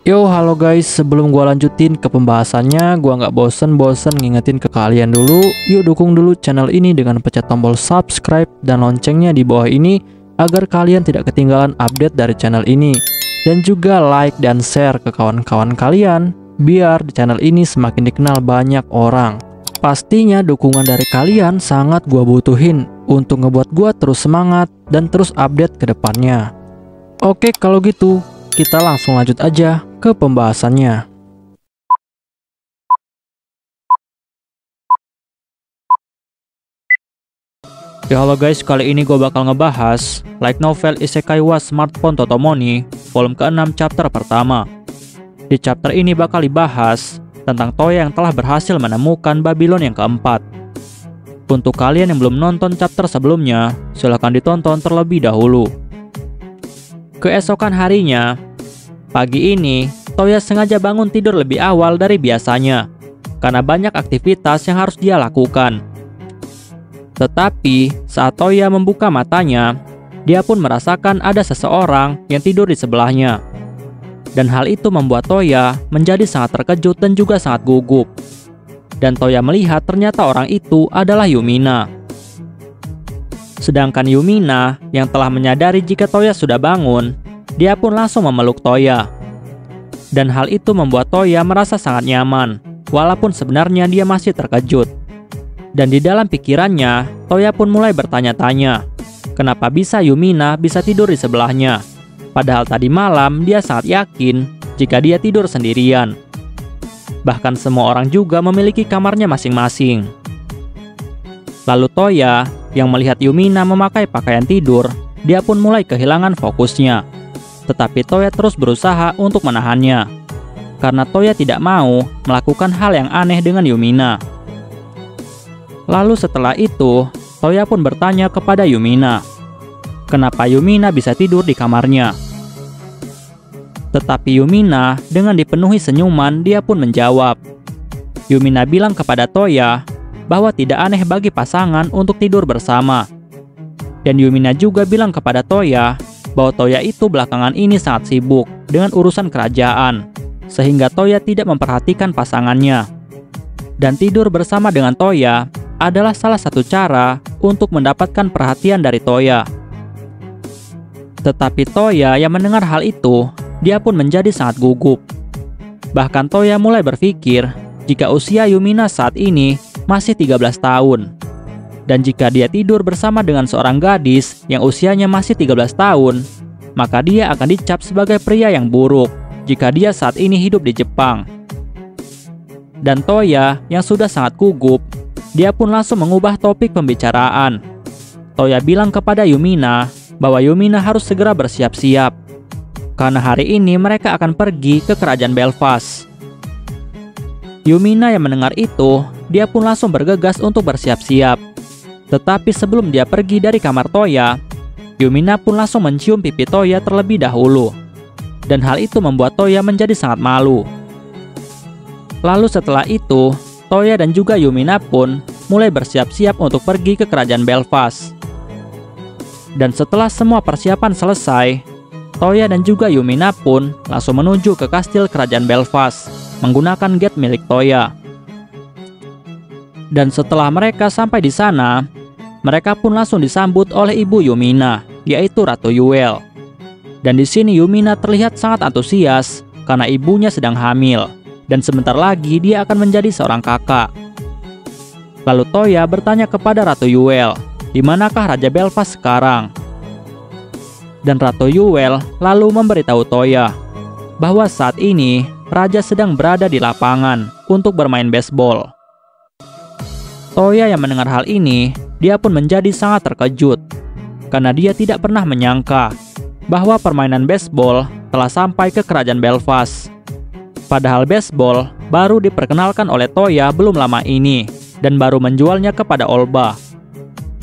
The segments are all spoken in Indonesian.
Yo, halo guys, sebelum gua lanjutin ke pembahasannya, gua nggak bosen-bosen ngingetin ke kalian dulu. Yuk dukung dulu channel ini dengan pencet tombol subscribe dan loncengnya di bawah ini agar kalian tidak ketinggalan update dari channel ini. Dan juga like dan share ke kawan-kawan kalian biar di channel ini semakin dikenal banyak orang. Pastinya dukungan dari kalian sangat gua butuhin untuk ngebuat gua terus semangat dan terus update ke depannya. Oke, kalau gitu kita langsung lanjut aja ke pembahasannya. Ya halo guys, kali ini gue bakal ngebahas light novel Isekai wa Smartphone Totomoni volume ke-6 chapter pertama. Di chapter ini bakal dibahas tentang Toya yang telah berhasil menemukan Babylon yang keempat. Untuk kalian yang belum nonton chapter sebelumnya, silahkan ditonton terlebih dahulu. Keesokan harinya, pagi ini, Toya sengaja bangun tidur lebih awal dari biasanya, karena banyak aktivitas yang harus dia lakukan. Tetapi, saat Toya membuka matanya, dia pun merasakan ada seseorang yang tidur di sebelahnya. Dan hal itu membuat Toya menjadi sangat terkejut dan juga sangat gugup. Dan Toya melihat ternyata orang itu adalah Yumina. Sedangkan Yumina yang telah menyadari jika Toya sudah bangun, dia pun langsung memeluk Toya. Dan hal itu membuat Toya merasa sangat nyaman, walaupun sebenarnya dia masih terkejut. Dan di dalam pikirannya, Toya pun mulai bertanya-tanya, kenapa bisa Yumina bisa tidur di sebelahnya? Padahal tadi malam dia sangat yakin jika dia tidur sendirian. Bahkan semua orang juga memiliki kamarnya masing-masing. Lalu Toya yang melihat Yumina memakai pakaian tidur, dia pun mulai kehilangan fokusnya. Tetapi Toya terus berusaha untuk menahannya, karena Toya tidak mau melakukan hal yang aneh dengan Yumina. Lalu setelah itu, Toya pun bertanya kepada Yumina, kenapa Yumina bisa tidur di kamarnya? Tetapi Yumina dengan dipenuhi senyuman, dia pun menjawab. Yumina bilang kepada Toya bahwa tidak aneh bagi pasangan untuk tidur bersama. Dan Yumina juga bilang kepada Toya bahwa Toya itu belakangan ini sangat sibuk dengan urusan kerajaan, sehingga Toya tidak memperhatikan pasangannya. Dan tidur bersama dengan Toya adalah salah satu cara untuk mendapatkan perhatian dari Toya. Tetapi Toya yang mendengar hal itu, dia pun menjadi sangat gugup. Bahkan Toya mulai berpikir jika usia Yumina saat ini masih 13 tahun. Dan jika dia tidur bersama dengan seorang gadis yang usianya masih 13 tahun, maka dia akan dicap sebagai pria yang buruk jika dia saat ini hidup di Jepang. Dan Toya yang sudah sangat gugup, dia pun langsung mengubah topik pembicaraan. Toya bilang kepada Yumina bahwa Yumina harus segera bersiap-siap, karena hari ini mereka akan pergi ke kerajaan Belfast. Yumina yang mendengar itu, dia pun langsung bergegas untuk bersiap-siap. Tetapi sebelum dia pergi dari kamar Toya, Yumina pun langsung mencium pipi Toya terlebih dahulu. Dan hal itu membuat Toya menjadi sangat malu. Lalu setelah itu, Toya dan juga Yumina pun mulai bersiap-siap untuk pergi ke kerajaan Belfast. Dan setelah semua persiapan selesai, Toya dan juga Yumina pun langsung menuju ke kastil kerajaan Belfast menggunakan gate milik Toya. Dan setelah mereka sampai di sana, mereka pun langsung disambut oleh ibu Yumina, yaitu Ratu Yuel. Dan di sini Yumina terlihat sangat antusias karena ibunya sedang hamil, dan sebentar lagi dia akan menjadi seorang kakak. Lalu Toya bertanya kepada Ratu Yuel, di manakah Raja Belfast sekarang? Dan Ratu Yuel lalu memberitahu Toya bahwa saat ini Raja sedang berada di lapangan untuk bermain baseball. Toya yang mendengar hal ini, dia pun menjadi sangat terkejut, karena dia tidak pernah menyangka bahwa permainan baseball telah sampai ke kerajaan Belfast. Padahal baseball baru diperkenalkan oleh Toya belum lama ini, dan baru menjualnya kepada Olba.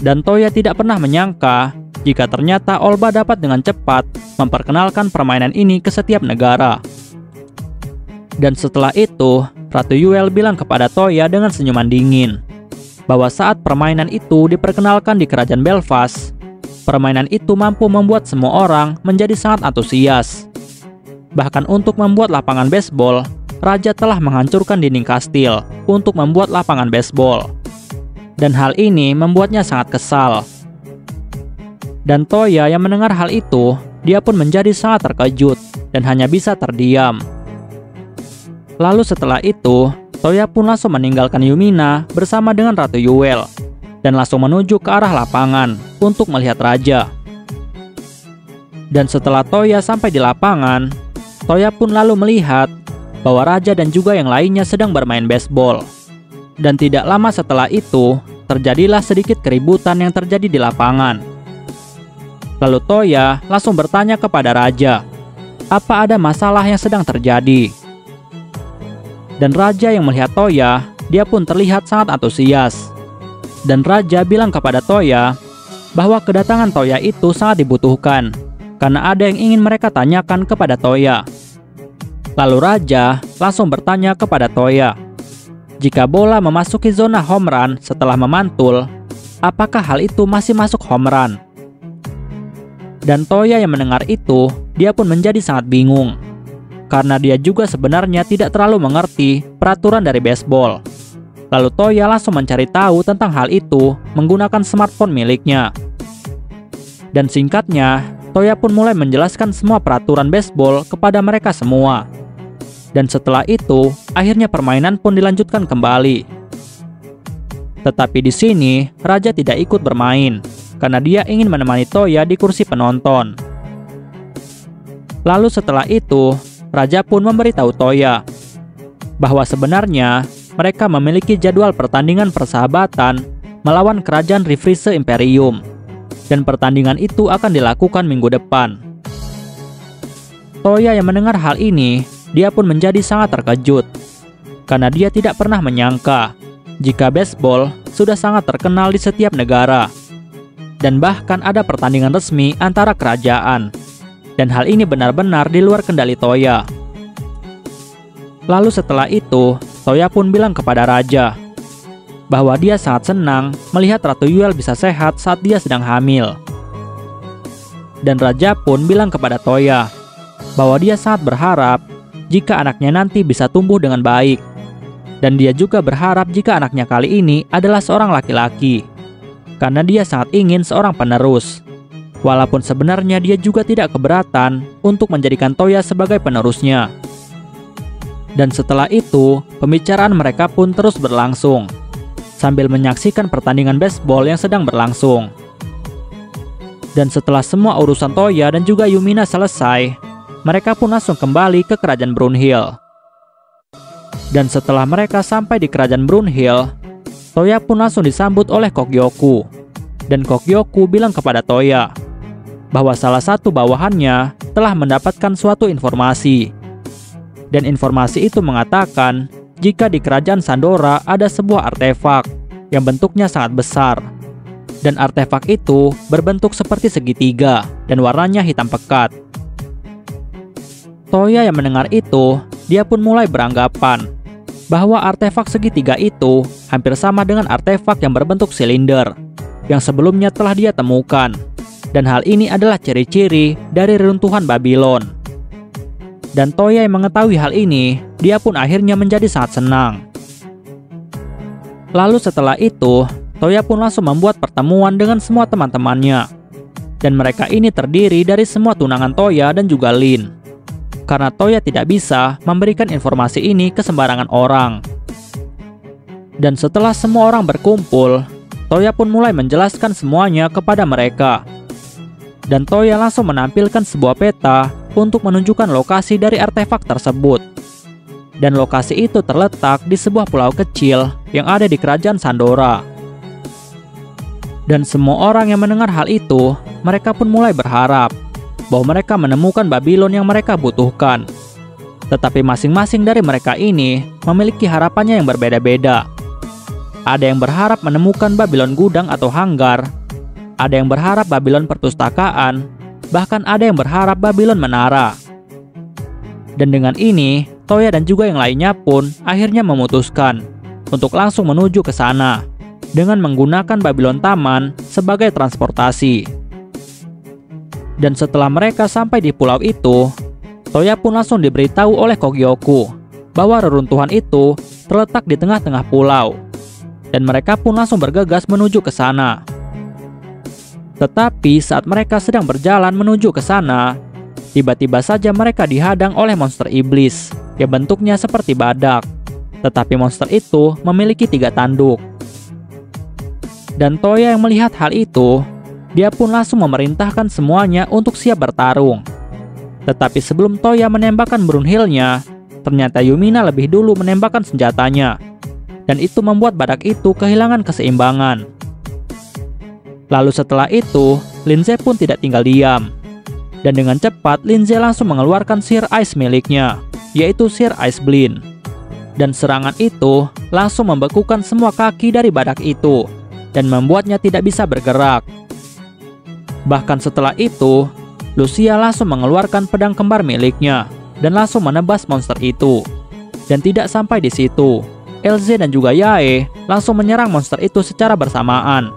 Dan Toya tidak pernah menyangka jika ternyata Olba dapat dengan cepat memperkenalkan permainan ini ke setiap negara. Dan setelah itu, Ratu Yuel bilang kepada Toya dengan senyuman dingin, bahwa saat permainan itu diperkenalkan di kerajaan Belfast, permainan itu mampu membuat semua orang menjadi sangat antusias. Bahkan untuk membuat lapangan baseball, raja telah menghancurkan dinding kastil untuk membuat lapangan baseball. Dan hal ini membuatnya sangat kesal. Dan Toya yang mendengar hal itu, dia pun menjadi sangat terkejut dan hanya bisa terdiam. Lalu setelah itu, Toya pun langsung meninggalkan Yumina bersama dengan Ratu Yuel dan langsung menuju ke arah lapangan untuk melihat raja. Dan setelah Toya sampai di lapangan, Toya pun lalu melihat bahwa raja dan juga yang lainnya sedang bermain baseball. Dan tidak lama setelah itu, terjadilah sedikit keributan yang terjadi di lapangan. Lalu Toya langsung bertanya kepada raja, apa ada masalah yang sedang terjadi? Dan raja yang melihat Toya, dia pun terlihat sangat antusias. Dan raja bilang kepada Toya bahwa kedatangan Toya itu sangat dibutuhkan karena ada yang ingin mereka tanyakan kepada Toya. Lalu raja langsung bertanya kepada Toya, jika bola memasuki zona home run setelah memantul, apakah hal itu masih masuk home run? Dan Toya yang mendengar itu, dia pun menjadi sangat bingung karena dia juga sebenarnya tidak terlalu mengerti peraturan dari baseball. Lalu Toya langsung mencari tahu tentang hal itu menggunakan smartphone miliknya. Dan singkatnya, Toya pun mulai menjelaskan semua peraturan baseball kepada mereka semua. Dan setelah itu, akhirnya permainan pun dilanjutkan kembali. Tetapi di sini, raja tidak ikut bermain karena dia ingin menemani Toya di kursi penonton. Lalu setelah itu, raja pun memberitahu Toya bahwa sebenarnya mereka memiliki jadwal pertandingan persahabatan melawan kerajaan Rifrise Imperium, dan pertandingan itu akan dilakukan minggu depan. Toya yang mendengar hal ini, dia pun menjadi sangat terkejut karena dia tidak pernah menyangka jika baseball sudah sangat terkenal di setiap negara dan bahkan ada pertandingan resmi antara kerajaan, dan hal ini benar-benar di luar kendali Toya. Lalu setelah itu, Toya pun bilang kepada raja bahwa dia sangat senang melihat Ratu Yuel bisa sehat saat dia sedang hamil. Dan raja pun bilang kepada Toya bahwa dia sangat berharap jika anaknya nanti bisa tumbuh dengan baik. Dan dia juga berharap jika anaknya kali ini adalah seorang laki-laki, karena dia sangat ingin seorang penerus. Walaupun sebenarnya dia juga tidak keberatan untuk menjadikan Toya sebagai penerusnya. Dan setelah itu, pembicaraan mereka pun terus berlangsung sambil menyaksikan pertandingan baseball yang sedang berlangsung. Dan setelah semua urusan Toya dan juga Yumina selesai, mereka pun langsung kembali ke kerajaan Brunhild. Dan setelah mereka sampai di kerajaan Brunhild, Toya pun langsung disambut oleh Kokyoku. Dan Kokyoku bilang kepada Toya bahwa salah satu bawahannya telah mendapatkan suatu informasi. Dan informasi itu mengatakan jika di kerajaan Sandora ada sebuah artefak yang bentuknya sangat besar. Dan artefak itu berbentuk seperti segitiga dan warnanya hitam pekat. Toya yang mendengar itu, dia pun mulai beranggapan bahwa artefak segitiga itu hampir sama dengan artefak yang berbentuk silinder yang sebelumnya telah dia temukan. Dan hal ini adalah ciri-ciri dari reruntuhan Babylon. Dan Toya yang mengetahui hal ini, dia pun akhirnya menjadi sangat senang. Lalu setelah itu, Toya pun langsung membuat pertemuan dengan semua teman-temannya. Dan mereka ini terdiri dari semua tunangan Toya dan juga Lin. Karena Toya tidak bisa memberikan informasi ini ke sembarangan orang. Dan setelah semua orang berkumpul, Toya pun mulai menjelaskan semuanya kepada mereka. Dan Toya langsung menampilkan sebuah peta untuk menunjukkan lokasi dari artefak tersebut. Dan lokasi itu terletak di sebuah pulau kecil yang ada di kerajaan Sandora. Dan semua orang yang mendengar hal itu, mereka pun mulai berharap bahwa mereka menemukan Babylon yang mereka butuhkan. Tetapi masing-masing dari mereka ini memiliki harapannya yang berbeda-beda. Ada yang berharap menemukan Babylon gudang atau hanggar, ada yang berharap Babylon perpustakaan, bahkan ada yang berharap Babylon menara. Dan dengan ini, Toya dan juga yang lainnya pun akhirnya memutuskan untuk langsung menuju ke sana dengan menggunakan Babylon Taman sebagai transportasi. Dan setelah mereka sampai di pulau itu, Toya pun langsung diberitahu oleh Kogyoku bahwa reruntuhan itu terletak di tengah-tengah pulau, dan mereka pun langsung bergegas menuju ke sana. Tetapi saat mereka sedang berjalan menuju ke sana, tiba-tiba saja mereka dihadang oleh monster iblis yang bentuknya seperti badak. Tetapi monster itu memiliki 3 tanduk. Dan Toya yang melihat hal itu, dia pun langsung memerintahkan semuanya untuk siap bertarung. Tetapi sebelum Toya menembakkan Brunhilde-nya, ternyata Yumina lebih dulu menembakkan senjatanya. Dan itu membuat badak itu kehilangan keseimbangan. Lalu setelah itu, Linze pun tidak tinggal diam. Dan dengan cepat, Linze langsung mengeluarkan Sheer Ice miliknya, yaitu Sheer Ice Blink. Dan serangan itu langsung membekukan semua kaki dari badak itu, dan membuatnya tidak bisa bergerak. Bahkan setelah itu, Lucia langsung mengeluarkan pedang kembar miliknya dan langsung menebas monster itu. Dan tidak sampai di situ, Elze dan juga Yae langsung menyerang monster itu secara bersamaan.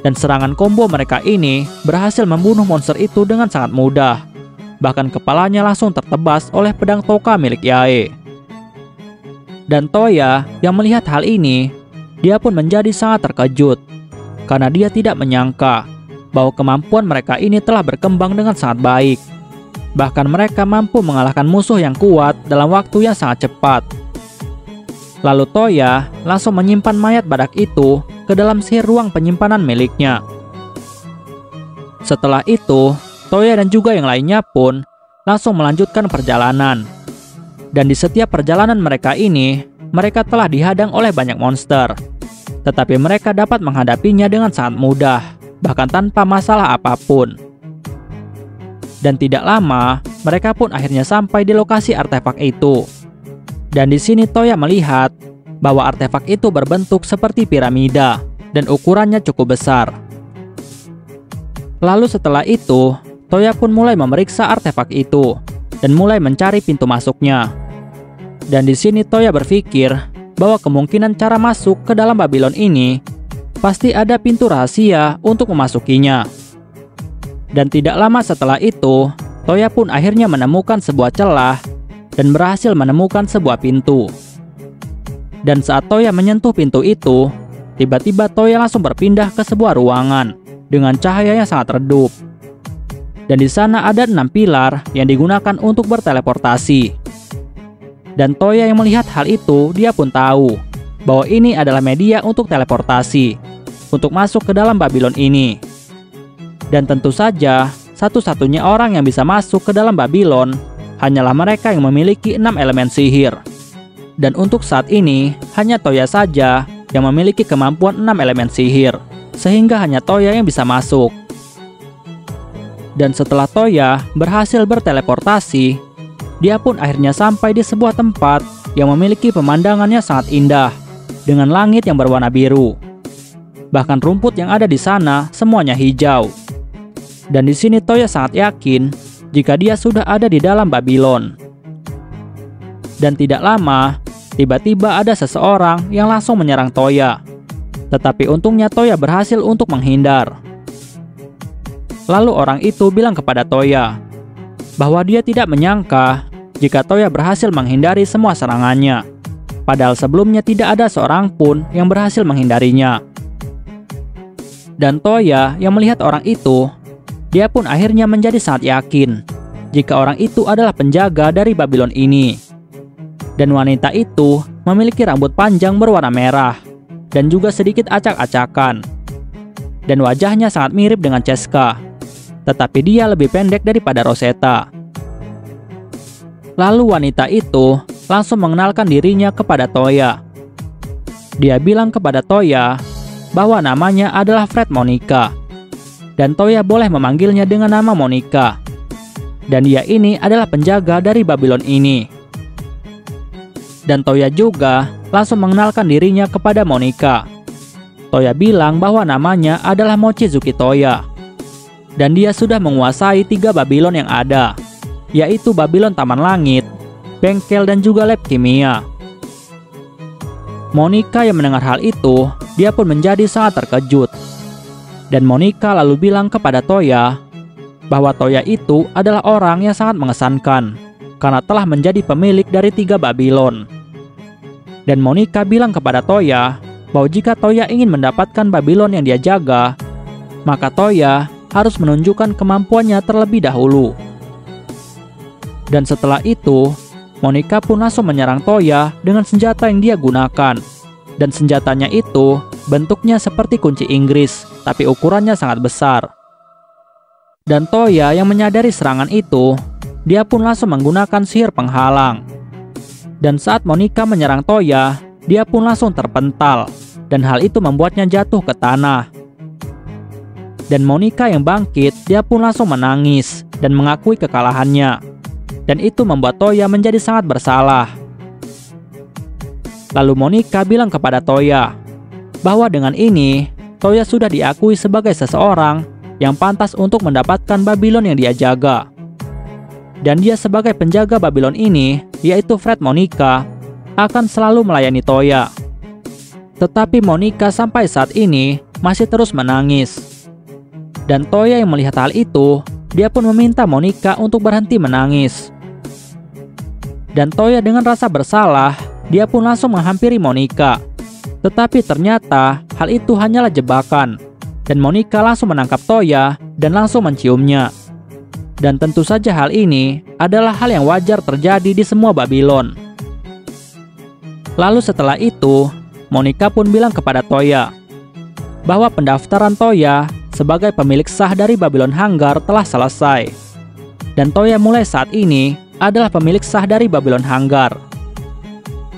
Dan serangan combo mereka ini berhasil membunuh monster itu dengan sangat mudah. Bahkan kepalanya langsung tertebas oleh pedang toka milik Yae. Dan Toya yang melihat hal ini, dia pun menjadi sangat terkejut karena dia tidak menyangka bahwa kemampuan mereka ini telah berkembang dengan sangat baik. Bahkan mereka mampu mengalahkan musuh yang kuat dalam waktu yang sangat cepat. Lalu Toya langsung menyimpan mayat badak itu ke dalam sihir ruang penyimpanan miliknya. Setelah itu, Toya dan juga yang lainnya pun langsung melanjutkan perjalanan. Dan di setiap perjalanan mereka ini, mereka telah dihadang oleh banyak monster. Tetapi mereka dapat menghadapinya dengan sangat mudah, bahkan tanpa masalah apapun. Dan tidak lama, mereka pun akhirnya sampai di lokasi artefak itu. Dan di sini Toya melihat bahwa artefak itu berbentuk seperti piramida dan ukurannya cukup besar. Lalu setelah itu, Toya pun mulai memeriksa artefak itu dan mulai mencari pintu masuknya. Dan di sini Toya berpikir bahwa kemungkinan cara masuk ke dalam Babylon ini pasti ada pintu rahasia untuk memasukinya. Dan tidak lama setelah itu, Toya pun akhirnya menemukan sebuah celah dan berhasil menemukan sebuah pintu. Dan saat Toya menyentuh pintu itu, tiba-tiba Toya langsung berpindah ke sebuah ruangan dengan cahaya yang sangat redup. Dan di sana ada 6 pilar yang digunakan untuk berteleportasi. Dan Toya yang melihat hal itu, dia pun tahu bahwa ini adalah media untuk teleportasi, untuk masuk ke dalam Babylon ini. Dan tentu saja, satu-satunya orang yang bisa masuk ke dalam Babylon hanyalah mereka yang memiliki 6 elemen sihir. Dan untuk saat ini, hanya Toya saja yang memiliki kemampuan 6 elemen sihir, sehingga hanya Toya yang bisa masuk. Dan setelah Toya berhasil berteleportasi, dia pun akhirnya sampai di sebuah tempat yang memiliki pemandangannya sangat indah, dengan langit yang berwarna biru. Bahkan rumput yang ada di sana semuanya hijau. Dan di sini Toya sangat yakin jika dia sudah ada di dalam Babylon. Dan tidak lama, tiba-tiba ada seseorang yang langsung menyerang Toya. Tetapi untungnya Toya berhasil untuk menghindar. Lalu orang itu bilang kepada Toya bahwa dia tidak menyangka jika Toya berhasil menghindari semua serangannya. Padahal sebelumnya tidak ada seorang pun yang berhasil menghindarinya. Dan Toya yang melihat orang itu, dia pun akhirnya menjadi sangat yakin jika orang itu adalah penjaga dari Babylon ini. Dan wanita itu memiliki rambut panjang berwarna merah dan juga sedikit acak-acakan. Dan wajahnya sangat mirip dengan Cheska, tetapi dia lebih pendek daripada Rosetta. Lalu wanita itu langsung mengenalkan dirinya kepada Toya. Dia bilang kepada Toya bahwa namanya adalah Fred Monica. Dan Toya boleh memanggilnya dengan nama Monica. Dan dia ini adalah penjaga dari Babylon ini. Dan Toya juga langsung mengenalkan dirinya kepada Monica. Toya bilang bahwa namanya adalah Mochizuki Toya. Dan dia sudah menguasai 3 Babylon yang ada, yaitu Babylon Taman Langit, bengkel, dan juga lab kimia. Monica yang mendengar hal itu, dia pun menjadi sangat terkejut. Dan Monica lalu bilang kepada Toya bahwa Toya itu adalah orang yang sangat mengesankan karena telah menjadi pemilik dari 3 Babylon. Dan Monica bilang kepada Toya bahwa jika Toya ingin mendapatkan Babylon yang dia jaga, maka Toya harus menunjukkan kemampuannya terlebih dahulu. Dan setelah itu, Monica pun langsung menyerang Toya dengan senjata yang dia gunakan. Dan senjatanya itu bentuknya seperti kunci Inggris, tapi ukurannya sangat besar. Dan Toya yang menyadari serangan itu, dia pun langsung menggunakan sihir penghalang. Dan saat Monica menyerang Toya, dia pun langsung terpental, dan hal itu membuatnya jatuh ke tanah. Dan Monica yang bangkit, dia pun langsung menangis dan mengakui kekalahannya. Dan itu membuat Toya menjadi sangat bersalah. Lalu Monica bilang kepada Toya bahwa dengan ini, Toya sudah diakui sebagai seseorang yang pantas untuk mendapatkan Babylon yang dia jaga. Dan dia sebagai penjaga Babylon ini, yaitu Fred Monica, akan selalu melayani Toya. Tetapi Monica sampai saat ini masih terus menangis. Dan Toya yang melihat hal itu, dia pun meminta Monica untuk berhenti menangis. Dan Toya dengan rasa bersalah, dia pun langsung menghampiri Monica. Tetapi ternyata hal itu hanyalah jebakan. Dan Monica langsung menangkap Toya dan langsung menciumnya. Dan tentu saja hal ini adalah hal yang wajar terjadi di semua Babylon. Lalu setelah itu, Monica pun bilang kepada Toya bahwa pendaftaran Toya sebagai pemilik sah dari Babylon Hanggar telah selesai. Dan Toya mulai saat ini adalah pemilik sah dari Babylon Hanggar.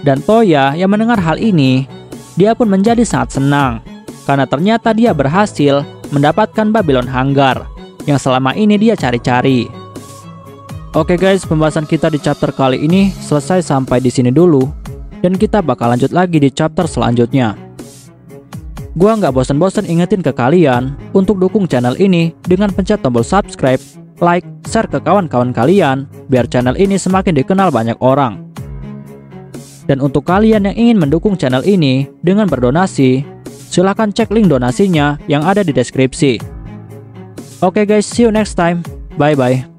Dan Toya yang mendengar hal ini, dia pun menjadi sangat senang karena ternyata dia berhasil mendapatkan Babylon Hanggar yang selama ini dia cari-cari. Oke guys, pembahasan kita di chapter kali ini selesai sampai di sini dulu, dan kita bakal lanjut lagi di chapter selanjutnya. Gua nggak bosan-bosan ingetin ke kalian untuk dukung channel ini dengan pencet tombol subscribe, like, share ke kawan-kawan kalian biar channel ini semakin dikenal banyak orang. Dan untuk kalian yang ingin mendukung channel ini dengan berdonasi, silahkan cek link donasinya yang ada di deskripsi. Oke guys, see you next time. Bye bye.